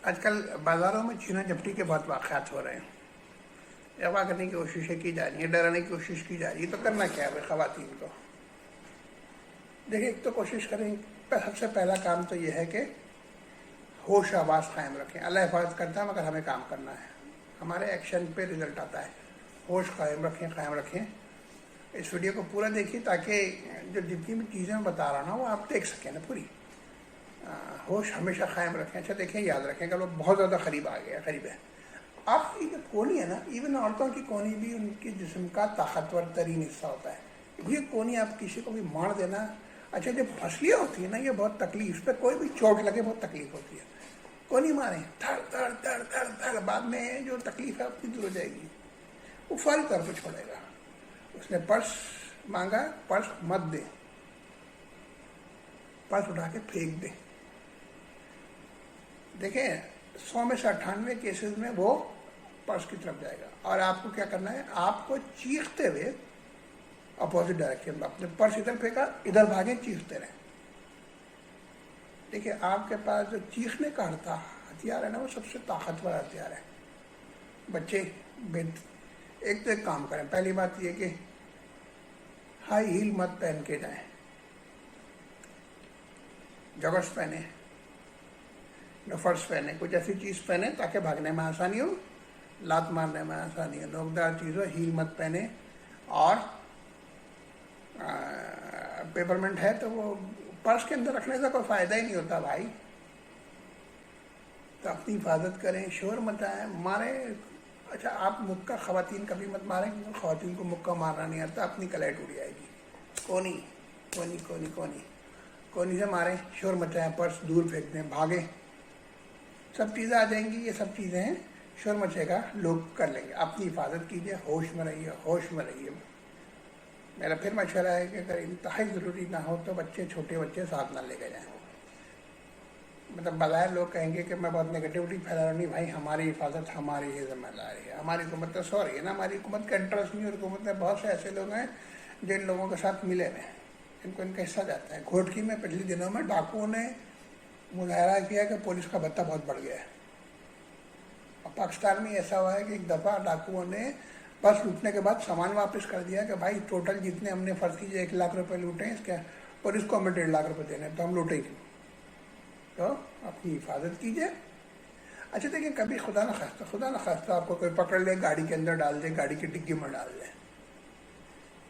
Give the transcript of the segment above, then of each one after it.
آج کل بازاروں میں چینا جپٹی کے بہت واقعات ہو رہے ہیں، اغوا کرنے کی کوششیں کی جا رہی ہیں، ڈرانے کی کوشش کی جا رہی ہے. تو کرنا کیا ہے خواتین کو؟ دیکھیں، ایک تو کوشش کریں، سب سے پہلا کام تو یہ ہے کہ ہوش آواز قائم رکھیں. اللہ حفاظت کرتا ہے مگر ہمیں کام کرنا ہے، ہمارے ایکشن پہ رزلٹ آتا ہے. ہوش قائم رکھیں. اس ویڈیو کو پورا دیکھیے تاکہ جو جتنی بھی چیزیں میں بتا رہا ہوں وہ آپ دیکھ سکیں نا پوری. ہوش ہمیشہ قائم رکھیں. اچھا دیکھیں، یاد رکھیں کہ وہ بہت زیادہ قریب ہے. آپ کی جو کونی ہے نا، ایون عورتوں کی کونی بھی ان کی جسم کا طاقتور ترین حصہ ہوتا ہے. یہ کونی آپ کسی کو بھی مار دینا. اچھا جب پھسلیاں ہوتی ہیں نا، یہ بہت تکلیف، پہ کوئی بھی چوٹ لگے بہت تکلیف ہوتی ہے. کونی ماریں، تھڑ تھڑ تھڑ تھڑ تھڑ، بعد میں جو تکلیف ہے آپ کی دور ہو جائے گی. وہ فوری طور پہ چھوڑے گا. اس نے پرس مانگا، پرس مت دیں، پرس اٹھا کے پھینک دیں. دیکھیں 100 میں سے 98 کیسز میں وہ پرس کی طرف جائے گا. اور آپ کو کیا کرنا ہے، آپ کو چیختے ہوئے اپوزٹ ڈائریکشن میں، اپنے پرس ادھر پھینکا، ادھر بھاگیں، چیختے رہیں. دیکھیں، آپ کے پاس جو چیخنے کا ہتھیار ہے نا، وہ سب سے طاقتور ہتھیار ہے. بچے ایک تو ایک کام کریں. پہلی بات یہ کہ ہائی ہیل مت پہن کے جائیں، جگرس پہنیں، نفرس پہنیں، کچھ ایسی چیز پہنیں تاکہ بھاگنے میں آسانی ہو، لات مارنے میں آسانی ہو. نوکدار چیز ہو، ہیل مت پہنیں. اور پیپرمنٹ ہے تو وہ پرس کے اندر رکھنے سے کوئی فائدہ ہی نہیں ہوتا بھائی. تو اپنی حفاظت کریں، شور مچائیں، ماریں. اچھا آپ مکہ خواتین کبھی مت ماریں، کیونکہ خواتین کو مکہ مارنا نہیں آتا، اپنی کلائی ٹوٹ جائے گی. کونی کونی کونی کونی کونی سے ماریں، شور مچائیں، پرس دور پھینک دیں، بھاگیں. سب چیزیں آ جائیں گی. یہ سب چیزیں ہیں، شور مچے گا، لوگ کر لیں گے. اپنی حفاظت کیجیے، ہوش میں رہیے، ہوش میں رہیے. میرا پھر مشورہ ہے کہ اگر انتہائی ضروری نہ ہو تو چھوٹے بچے ساتھ نہ لے کے جائیں. مطلب بظاہر لوگ کہیں گے کہ میں بہت نگیٹیوٹی پھیلا رہا ہوں. نہیں بھائی، ہماری حفاظت ہماری ہی ذمہ داری ہے. ہماری حکومت تو سوری ہے نا، ہماری حکومت کا انٹرسٹ نہیں. اور حکومت میں بہت سے ایسے لوگ ہیں جن لوگوں کے ساتھ ملے ہوئے ہیں، ان کو ان کا حصہ جاتا ہے. گھوٹکی میں پچھلے دنوں میں ڈاکوؤں نے مظاہرہ کیا کہ پولیس کا بھتہ بہت بڑھ گیا ہے. اور پاکستان میں ایسا ہوا ہے کہ ایک دفعہ ڈاکوؤں نے بس لوٹنے کے بعد سامان واپس کر دیا کہ بھائی ٹوٹل جتنے ہم نے فرض کیجیے 1 لاکھ روپے لوٹے ہیں، اس کے پولیس کو ہمیں 1.5 لاکھ روپے دینے، تو ہم لوٹیں گے. تو اپنی حفاظت کیجیے. اچھا دیکھیں، کبھی خدا نخواستہ آپ کو کوئی پکڑ لے، گاڑی کے اندر ڈال دے، گاڑی کی ڈگی میں ڈال دے.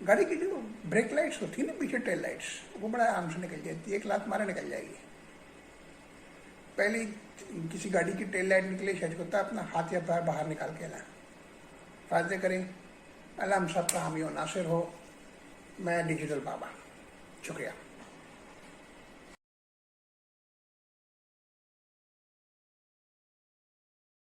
گاڑی کی جو بریک لائٹس ہوتی ہیں نا، پیچھے ٹیل لائٹس، وہ بڑا آرام سے نکل جاتی ہے. 1 لاکھ مارے نکل جائے گی. پہلی کسی گاڑی کی ٹیل لائٹ نکلے، شاید ہوتا ہے اپنا ہاتھ یا پیر باہر نکال کے لائیں. فائدے کریں. اللہ ہم سب کا حامی و ناصر ہو. میں ڈیجیٹل بابا. شکریہ.